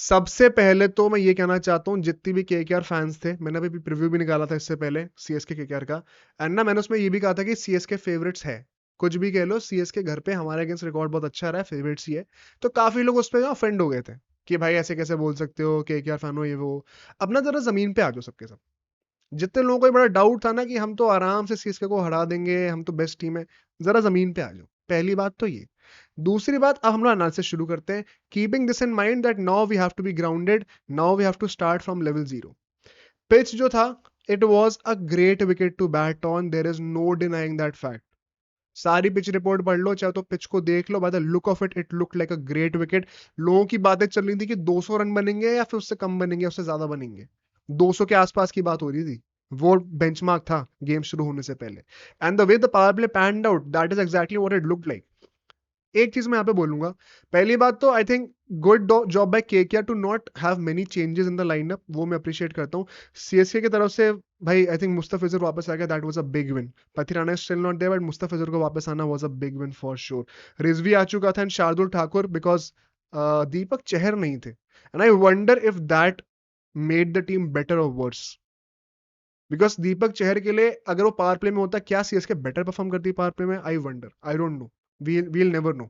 सबसे पहले तो मैं ये कहना चाहता हूँ, जितनी भी केकेआर फैंस थे, मैंने अभी प्रीव्यू भी निकाला था इससे पहले सीएसके केकेआर का, एंड ना मैंने उसमें ये भी कहा था कि सीएसके फेवरेट्स है। कुछ भी कह लो, सीएसके घर पे हमारे अगेंस्ट रिकॉर्ड बहुत अच्छा रहा है, फेवरेट्स ही है। तो काफी लोग उस पर ऑफेंड हो गए थे कि भाई ऐसे कैसे बोल सकते हो, केकेआर फैन हो ये वो। अपना जरा जमीन पे आ जाओ सबके सब। जितने लोगों को ये बड़ा डाउट था ना कि हम तो आराम से सीएसके को हरा देंगे, हम तो बेस्ट टीम है, जरा जमीन पे आ जाओ। पहली बात तो ये। दूसरी बात, अब हम लोग एनालिसिस शुरू करते हैं। Keeping this in mind that now we have to be grounded, now we have to start from level zero. Pitch जो था, it was a great wicket to bat on, there is no denying that fact. सारी pitch report पढ़ लो, चाहे तो pitch को देख लो, by the look of it, it look like a great wicket. लोगों की बातें चल रही थी कि 200 रन बनेंगे या फिर उससे कम बनेंगे, उससे ज्यादा बनेंगे। 200 के आसपास की बात हो रही थी। वो बेंचमार्क था गेम शुरू होने से पहले। And the way the power play panned out, that is exactly what it looked like. एक चीज मैं यहाँ पे बोलूंगा। पहली बात तो I think good job by KKR to not have many changes in the lineup, वो मैं अप्रिशिएट करता हूँ। सीएसके की तरफ से भाई आई थिंक मुस्तफिजुर वापस आ गया, that was a big win. Pathirana is still not there, but Mustafizur को वापस आना was a big win for sure. Rizvi आ चुका था एंड शार्दुल ठाकुर, बिकॉज दीपक चहर नहीं थे, and I wonder if that made the team better or worse. Because Deepak Chahar के लिए अगर वो पावर प्ले में होता, क्या सीएसके बेटर परफॉर्म करती पावर प्ले में? I wonder, I don't know, we'll never know.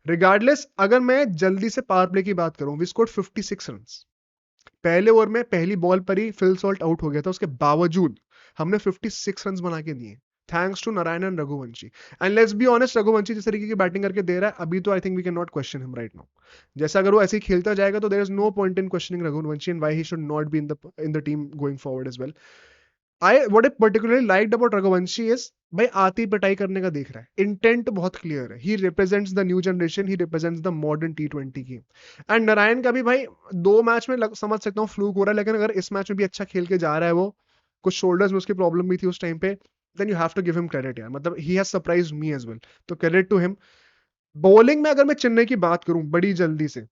Regardless, अगर मैं जल्दी से पावर प्ले की बात करूं, वी स्कोर्ड 56 रन। पहले ओवर में पहली बॉल पर ही फिल सॉल्ट आउट हो गया था, उसके बावजूद हमने 56 रन बना के दिए, thanks to Narayan and Raghuvanshi. And let's be honest, Raghuvanshi जिस तरीके की बैटिंग करके दे रहा है अभी, तो I think we can not question him right now. जैसा अगर वो ऐसे ही खेलता जाएगा तो there is no point in questioning Raghuvanshi and why he should not be in the team going forward as well. I what I particularly liked about Raghuvanshi is, भाई आती पिटाई करने का दिख रहा है, इंटेंट बहुत क्लियर है। ही represents the new generation, he represents the modern T20 game. And Narayan का भी भाई 2 मैच में समझ सकता हूँ फ्लूक हो रहा है, लेकिन अगर इस मैच में भी अच्छा खेल के जा रहा है वो, कुछ शोल्डर्स में उसकी प्रॉब्लम भी थी उस टाइम पे, then you have to give him credit यार, मतलब he has surprised me as well. तो क्रेडिट टू हिम। बॉलिंग में अगर मैं चेन्नई की बात करूं बड़ी जल्दी से,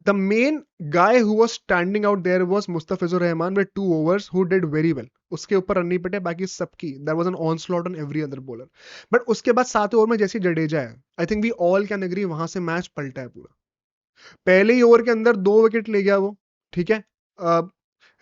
the main guy who was standing out there was Mustafizur Rahman with 2 overs who did very well. उसके ऊपर रन नहीं पटे, बाकी सबकी there was an onslaught on every other bowler. But उसके बाद 7वें ओवर में जैसे जडेजा है, I think we all can agree वहां से मैच पलटा है पूरा। पहले ही ओवर के अंदर 2 विकेट ले गया वो, ठीक है।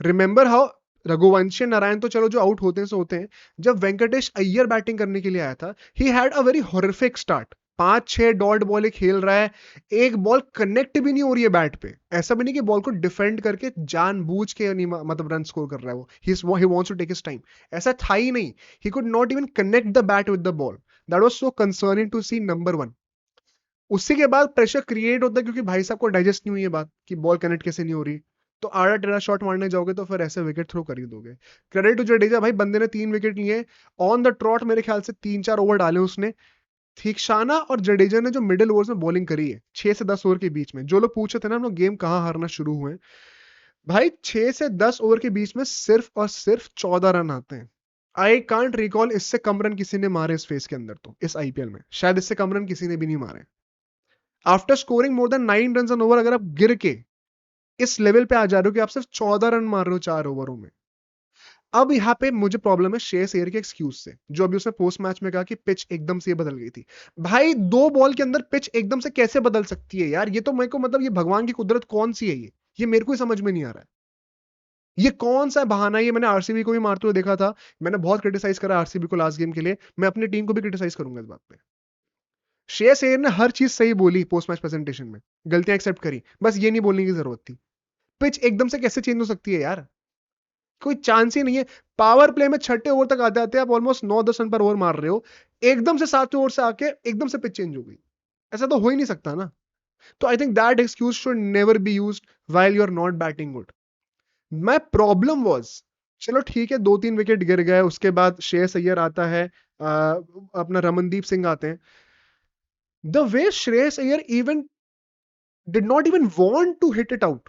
रिमेंबर हाउ रघुवंशी नारायण तो चलो जो आउट होते हैं सो होते हैं, जब वेंकटेश अय्यर बैटिंग करने के लिए आया था, he had a very horrific start. 5-6 dot ball खेल रहा है, एक बॉल कनेक्ट भी नहीं हो रही है बैट पे। ऐसा भी नहीं कि बॉल को डिफेंड करके जानबूझ के नहीं, मतलब रन स्कोर कर रहा है वो, he wants to take his time. ऐसा था ही नहीं। He could not even connect the bat with the ball. That was so concerning to see, number 1। उसी के बाद प्रेशर क्रिएट होता है क्योंकि भाई साहब को डाइजेस्ट नहीं हुई है बात कि बॉल कनेक्ट कैसे नहीं हो रही। तो आड़ा टेढ़ा शॉट मारने जाओगे तो फिर ऐसे विकेट थ्रो कर ही दोगे। क्रेडिट टू जडेजा, भाई बंदे ने 3 विकेट लिए ऑन द ट्रॉट, मेरे ख्याल से 3-4 ओवर डाले उसने। थीक्षाना और जडेजा ने जो मिडिल ओवर्स में बॉलिंग करी है 6 से 10 ओवर के बीच में, जो लोग पूछे थे ना हम लोग गेम कहाँ हारना शुरू हुए, भाई 6 से 10 ओवर के बीच में सिर्फ और सिर्फ 14 रन आते हैं। आई कांट रिकॉल इससे कम रन किसी ने मारे इस फेस के अंदर, तो इस आईपीएल में शायद इससे कम रन किसी ने भी नहीं मारे। After scoring more than 9 run an over, अगर आप गिर के इस लेवल पे आ जा रहे हो कि आप सिर्फ 14 रन मार रहे हो 4 ओवरों में। अब यहाँ पे मुझे प्रॉब्लम है श्रेयस अय्यर के एक्सक्यूज से, जो अभी उसने पोस्ट मैच में कहा कि पिच एकदम से बदल गई थी। भाई 2 बॉल के अंदर पिच एकदम से कैसे बदल सकती है यार? ये तो मेरे को, मतलब ये भगवान की कुदरत कौन सी है ये मेरे को ही समझ में नहीं आ रहा है। ये कौन सा बहाना है? ये मैंने आरसीबी को भी मारते हुए देखा था। मैंने बहुत क्रिटिसाइज करा आरसीबी को लास्ट गेम के लिए, मैं अपनी टीम को भी क्रिटिसाइज करूंगा इस बात पे। श्रेयस अय्यर ने हर चीज सही बोली पोस्ट मैच प्रेजेंटेशन में, गलतियां एक्सेप्ट करी, बस ये नहीं बोलने की जरूरत थी। पिच एकदम से कैसे चेंज हो सकती है यार? कोई चांस ही नहीं है। पावर प्ले में 6ठे ओवर तक आते आते आप ऑलमोस्ट 9-10 रन पर ओवर मार रहे हो, एकदम से 7वें ओवर से आके एकदम से पिच चेंज हो गई। ऐसा तो हो ही नहीं सकता ना। तो I think that excuse should never be used while you are not batting good. My problem was, चलो ठीक है 2-3 विकेट गिर गए, उसके बाद श्रेयस अय्यर आता है, अपना रमनदीप सिंह आते हैं। The way Shreyas Iyer even did not even want to hit it out,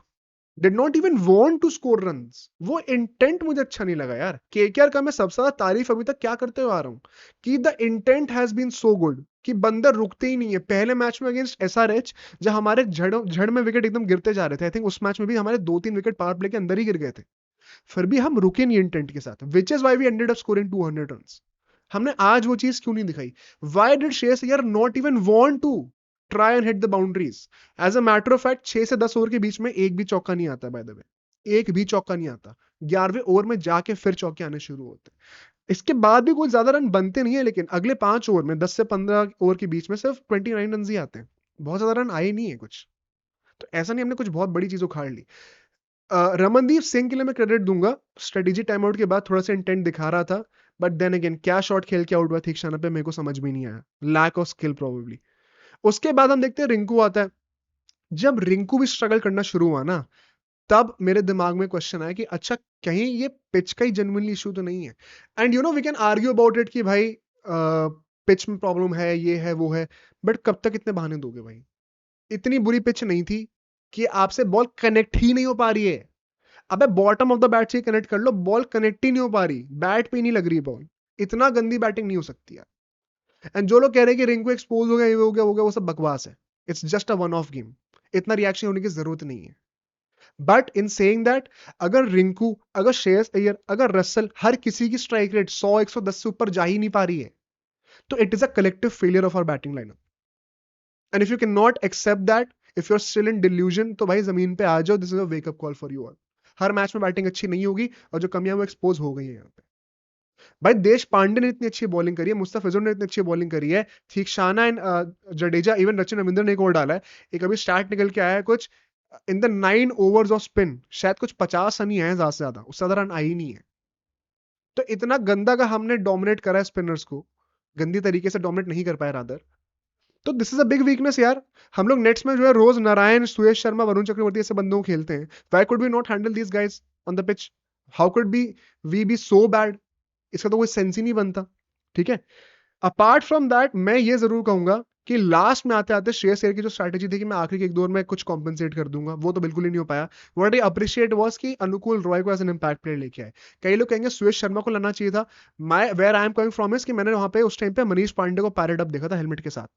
did not even want to score runs, वो इंटेंट मुझे अच्छा नहीं लगा यार। केकेआर का मैं सबसे ज्यादा तारीफ अभी तक क्या करते हुए आ रहा हूं कि the intent has been so good कि बंदर रुकते ही नहीं है। पहले मैच में अगेंस्ट एसआरएच, जब हमारे झड़ में विकेट एकदम गिरते जा रहे थे, आई थिंक उस मैच में भी हमारे 2-3 विकेट पावर प्ले के अंदर ही गिर गए थे, फिर भी हम रुके नहीं इंटेंट के साथ, which is why we ended up scoring 200 run. हमने आज वो चीज क्यों नहीं दिखाई? Why did Shreyas Iyer not even want to? Try and hit the boundaries. As a matter of fact 6 से 10 ओवर के बीच में एक भी चौका नहीं आता, बाय द वे, एक भी चौका नहीं आता। 11वें ओवर में जाके फिर चौके आने शुरू होते हैं। इसके बाद भी कोई ज्यादा रन बनते नहीं है, लेकिन अगले 5 ओवर में 10 से 15 ओवर के बीच में सिर्फ 29 रन ही आते हैं, बहुत ज्यादा रन आए नहीं है कुछ। तो ऐसा नहीं हमने कुछ बहुत बड़ी चीज उखाड़ ली। रमनदीप सिंह के लिए मैं क्रेडिट दूंगा, स्ट्रेटेजी टाइम आउट के बाद थोड़ा सा इंटेंट दिखा रहा था, बट देन अगेन क्या शॉट खेल के आउट हुआ थीक्षाना पे मेरे को समझ में नहीं आया, लैक ऑफ स्किल प्रोबेबली। उसके बाद हम देखते हैं रिंकू आता है। जब रिंकू भी स्ट्रगल करना शुरू हुआ ना, तब मेरे दिमाग में क्वेश्चन आया कि अच्छा कहीं ये पिच का ही जेन्युइनली इशू तो नहीं है। And you know we can argue about it कि भाई पिच में प्रॉब्लम है, ये है वो है, बट कब तक इतने बहाने दोगे भाई? इतनी बुरी पिच नहीं थी कि आपसे बॉल कनेक्ट ही नहीं हो पा रही है। अबे बॉटम ऑफ द बैट से कनेक्ट कर लो, बॉल कनेक्ट ही नहीं हो पा रही, बैट पे ही नहीं लग रही बॉल। इतना गंदी बैटिंग नहीं हो सकती यार। एंड जो लोग कह रहे हैं कि रिंकू एक्सपोज हो गया, ये हो गया वो गया, वो सब बकवास है। It's just a one of game, इतना रिएक्शन होने की जरूरत नहीं है। बट इन सेइंग दैट, अगर रिंकू, अगर श्रेयस अय्यर, अगर रसल, हर किसी की स्ट्राइक रेट 100-110 से ऊपर जा ही नहीं पा रही है, तो it is a collective failure of our batting lineup. And if you can not accept that, if you are still in delusion, तो भाई जमीन पे आ जाओ, this is a wakeup call for you all. हर मैच में batting अच्छी नहीं होगी, और जो कमियां वो एक्सपोज हो गई है यहाँ पे। भाई देश पांडे ने इतनी अच्छी बॉलिंग करी है, मुस्तफिजुर ने इतनी अच्छी बॉलिंग करी है, थीक्षाना एंड जडेजा, इवन रचिन रविंद्र ने एक ओवर डाला है। एक अभी स्टार्ट निकल के आया है कुछ, in the 9 overs off spin शायद कुछ 50 रन ही है, ज्यादा से ज्यादा, उससे ज्यादा रन आई ही नहीं है। तो इतना गंदा का हमने डोमिनेट करा है स्पिनर्स को, गंदी तरीके से डोमिनेट नहीं कर पाए रादर। तो this is a big weakness यार। हम लोग नेट्स में जो है रोज नारायण, सुयश शर्मा, वरुण चक्रवर्ती ऐसे बंदों को खेलते हैं। Why could we not handle these guys on the pitch? How could be we be so bad? इसका तो कोई सेंस ही नहीं बनता। ठीक है, अपार्ट फ्रॉम दैट मैं ये जरूर कहूंगा कि लास्ट में आते आते श्रेयस अय्यर की जो स्ट्रैटेजी थी कि मैं आखिरी के एक दो ओवर में कुछ कॉम्पेंसेट कर दूंगा, वो तो बिल्कुल ही नहीं हो पाया। व्हाट आई अप्रिशिएट वाज कि अनुकूल रॉय को एज एन इंपैक्ट प्लेयर लेके आए। कई लोग कहेंगे सुयश शर्मा को लाना चाहिए था। My where I am coming from is कि मैंने वहां पे उस टाइम पे मनीष पांडे को पैरेड अप देखा था हेलमेट के साथ।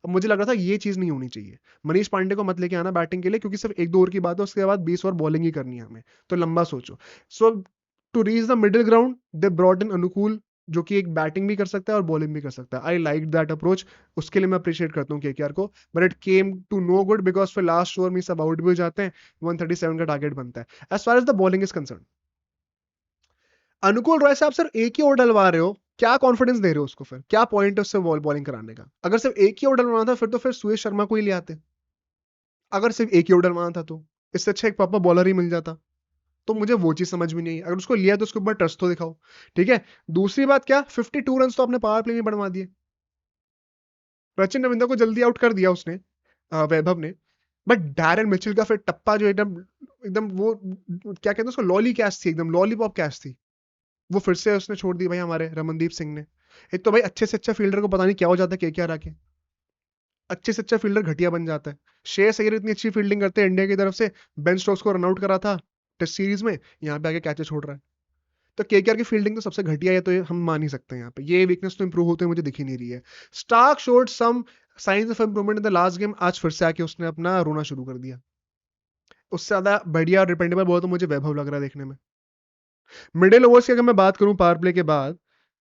अब मुझे लग रहा था ये चीज नहीं होनी चाहिए, मनीष पांडे को मत लेके आना बैटिंग के लिए, क्योंकि सिर्फ एक दो ओवर की बात है, उसके बाद 20 ओवर बॉलिंग ही करनी है हमें, तो लंबा सोचो। So to reach the middle ground they brought in Anukul, जो कि एक बैटिंग भी कर सकता है और बॉलिंग भी कर सकता है। आई लाइक दैट अप्रोच, उसके लिए मैं अप्रिशिएट करता हूँ केकेआर को। But it came to no good, because फिर लास्ट ओवर में सब आउट भी हो जाते हैं, 137 का टारगेट बनता है। As far as the bowling is concern, Anukul Roy से आप सिर्फ एक ही ओवर डलवा रहे हो, क्या कॉन्फिडेंस दे रहे हो उसको? फिर क्या पॉइंट है उससे बॉलिंग कराने का? अगर सिर्फ एक ही ओवर डलवाना था, फिर तो फिर सुयश शर्मा को ही ले आते। अगर सिर्फ एक ही ओवर डलवाना था, तो इससे अच्छा एक प्रॉपर बॉलर ही मिल जाता। तो मुझे वो चीज समझ में नहीं आई। अगर उसको लिया तो उसके ऊपर ट्रस्ट तो दिखाओ। ठीक है, दूसरी बात क्या, 52 रन तो आपने पावर प्ले में बनवा दिए। सचिन रविंद्र को जल्दी आउट कर दिया उसने, वैभव ने। बट डैरेन मिचेल का फिर टप्पा जो एकदम एकदम वो क्या कहते हैं उसको, लॉली कैच थी, एकदम लॉलीपॉप कैच थी, वो फिर से उसने छोड़ दी भाई हमारे रमनदीप सिंह ने। एक तो भाई अच्छे से अच्छा फील्डर को पता नहीं क्या हो जाता है केकेआर आके, अच्छे से अच्छा फील्डर घटिया बन जाता है। श्रेयस अय्यर इतनी अच्छी फील्डिंग करते हैं इंडिया की तरफ से, बेन स्टोक्स को रनआउट करा था टेस्ट सीरीज में, यहाँ पे आके कैचे छोड़ रहा है। तो केकेआर की फील्डिंग तो सबसे घटिया है, तो ये हम मान ही सकते हैं। यहाँ पे ये वीकनेस तो इंप्रूव होते हुए मुझे दिख ही नहीं रही है। Starc showed some signs of improvement in the last game, आज फिर से आके उसने अपना रोना शुरू कर दिया। उससे ज्यादा बढ़िया और डिपेंडेबल बोला तो मुझे वैभव लग रहा है देखने में। मिडिल ओवर्स की अगर मैं बात करूं पावर प्ले के बाद,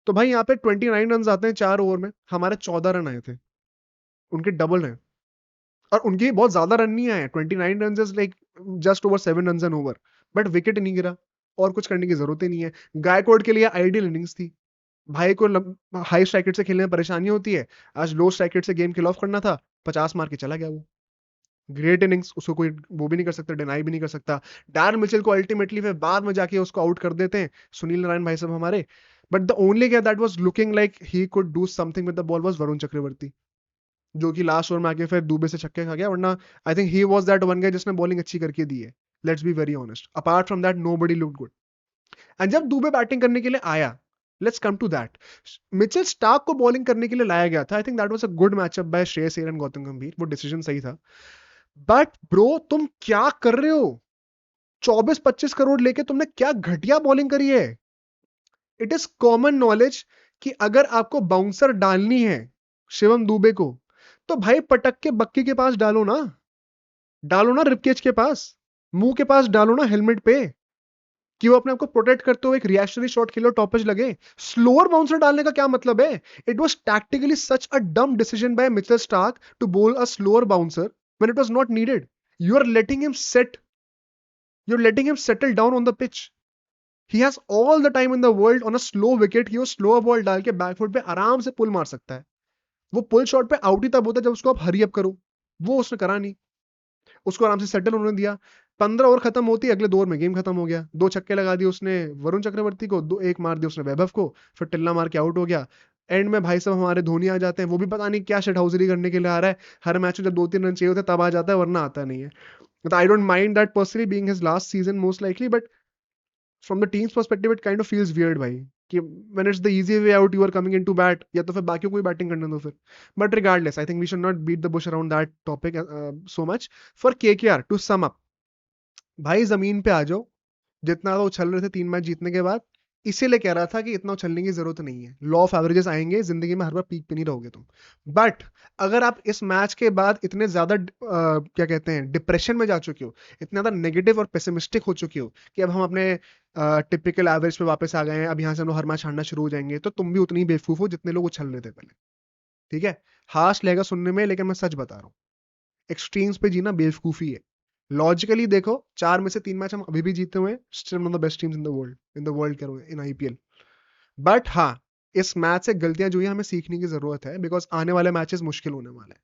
तो भाई यहाँ पे 29 रन आते हैं 4 ओवर में, हमारे 14 रन आए थे, उनके डबल हैं। और उनके बहुत ज्यादा रन नहीं आए, 29 run is like just over 7 run an over, but wicket नहीं गिरा, और कुछ करने की जरूरत ही नहीं है। गायकवाड के लिए आइडियल इनिंग्स थी। भाई को हाई स्ट्राइक रेट से खेलने में परेशानी होती है, आज लो स्ट्राइक रेट से गेम किल ऑफ करना था, 50 मार के चला गया वो। ग्रेट इनिंग्स, उसको कोई वो भी नहीं कर सकता, डिनाई भी नहीं कर सकता। डैरेन मिचेल को अल्टीमेटली फिर बाद में जाके उसको आउट कर देते हैं सुनील नारायण भाई साहब हमारे। But the only guy that was looking like he could do something with the ball was Varun Chakravarthy, जो कि लास्ट ओवर में आके फिर दुबे से छक्के खा गया, वरना I think he was that one guy जिसने बॉलिंग अच्छी करके दी है। Let's be very honest, apart from that nobody looked good. And जब दुबे बैटिंग करने के लिए आया, let's come to that, Mitchell Starc को बॉलिंग करने के लिए लाया गया था। I think that was a good matchup by Shreyas Iyer and Gautam Gambhir, वो डिसीजन सही था। बट ब्रो तुम क्या कर रहे हो? 24-25 करोड़ लेके तुमने क्या घटिया बॉलिंग करी है। इट इज कॉमन नॉलेज कि अगर आपको बाउंसर डालनी है शिवम दुबे को, तो भाई पटक के बक्की के पास डालो ना, डालो ना रिपकेज के पास, मुंह के पास डालो ना, हेलमेट पे। कि वो अपने आप को प्रोटेक्ट करते हुए एक रिएक्शनरी शॉट खेले और टॉपेज लगे। स्लोअर बाउंसर डालने का क्या मतलब है? It was tactically such a dumb decision by Mitchell Starc to bowl a slower bouncer when it was not needed. You are letting him set, you are letting him settle down on the pitch. He has all the time in the world on a slow wicket कि वो slower ball डाल के back foot पे आराम से पुल मार सकता है। वो पुल शॉट पे आउट ही तब होता है जब उसको आप हरी अप करो, वो उसने करा नहीं। उसको आराम से सेटल होने दिया। 15 ओवर खत्म होती, अगले 2 ओवर में गेम खत्म हो गया। 2 छक्के लगा दिए उसने वरुण चक्रवर्ती को, दो एक मार दिया उसने वैभव को, फिर टिल्ला मार के आउट हो गया। एंड में भाई साहब हमारे धोनी आ जाते हैं, वो भी पता नहीं क्या शटहाउजरी करने के लिए आ रहा है। हर मैच में जब 2-3 रन चाहिए होते हैं तब आ जाता है, वरना आता नहीं है। तो I don't mind that personally being his last season most likely, but from the team's perspective it kind of feels weird भाई, कि when it's the easy way out you are coming into bat, या तो फिर बाकियों को भी batting करने दो फिर। But regardless I think we should not beat the bush around that topic so much. For KKR to sum up, भाई जमीन पे आ जाओ। जितना तो उछल रहे थे 3 मैच जीतने के बाद, इसीलिए कह रहा था कि इतना उछलने की जरूरत नहीं है। लॉ ऑफ एवरेजेस आएंगे जिंदगी में, हर बार पीक पे नहीं रहोगे तुम। बट अगर आप इस मैच के बाद इतने ज्यादा क्या कहते हैं डिप्रेशन में जा चुके हो, इतने ज्यादा नेगेटिव और पेसिमिस्टिक हो चुके हो कि अब हम अपने टिपिकल एवरेज पे वापस आ गए हैं, अब यहाँ से हम लोग हर मैच हारना शुरू हो जाएंगे, तो तुम भी उतनी ही बेवकूफ हो जितने लोग उछल रहे थे पहले। ठीक है, हाश लगेगा सुनने में, लेकिन मैं सच बता रहा हूँ, एक्सट्रीम्स पे जीना बेवकूफी है। लॉजिकली देखो, 4 में से 3 मैच हम अभी भी जीते हुए, still one of the best teams in the world, करो इन आईपीएल। बट हाँ, इस मैच से गलतियां जो है हमें सीखने की जरूरत है, बिकॉज आने वाले मैचेस मुश्किल होने वाले हैं।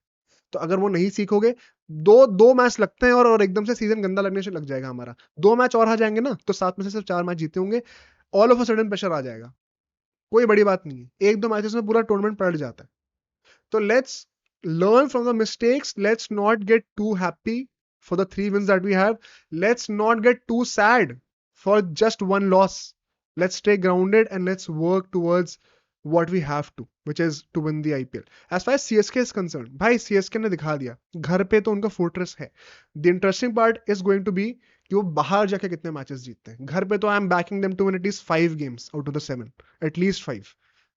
तो अगर वो नहीं सीखोगे, दो दो मैच लगते हैं और एकदम से सीजन गंदा लगने से लग जाएगा हमारा। 2 मैच और हार जाएंगे ना, तो 7 में से सिर्फ 4 मैच जीते होंगे, all of a sudden pressure आ जाएगा। कोई बड़ी बात नहीं है, 1-2 मैचेस में पूरा टूर्नामेंट पलट जाता है। So let's learn from the mistakes. Let's not get too happy for the 3 wins that we have. Let's not get too sad for just one loss. Let's stay grounded and let's work towards what we have to, which is to win the IPL. As far as CSK is concerned, भाई CSK ने दिखा दिया, घर पे तो उनका fortress है। The interesting part is going to be कि वो बाहर जाके कितने मैचेस जीतते हैं। घर पे तो I am backing them to win at least 5 games out of the 7, at least 5।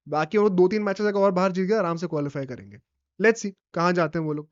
बाकी वो 2-3 मैचेस अगर और बाहर जीत गए, आराम से क्वालिफाई करेंगे। लेट्स सी कहाँ जाते हैं वो लोग।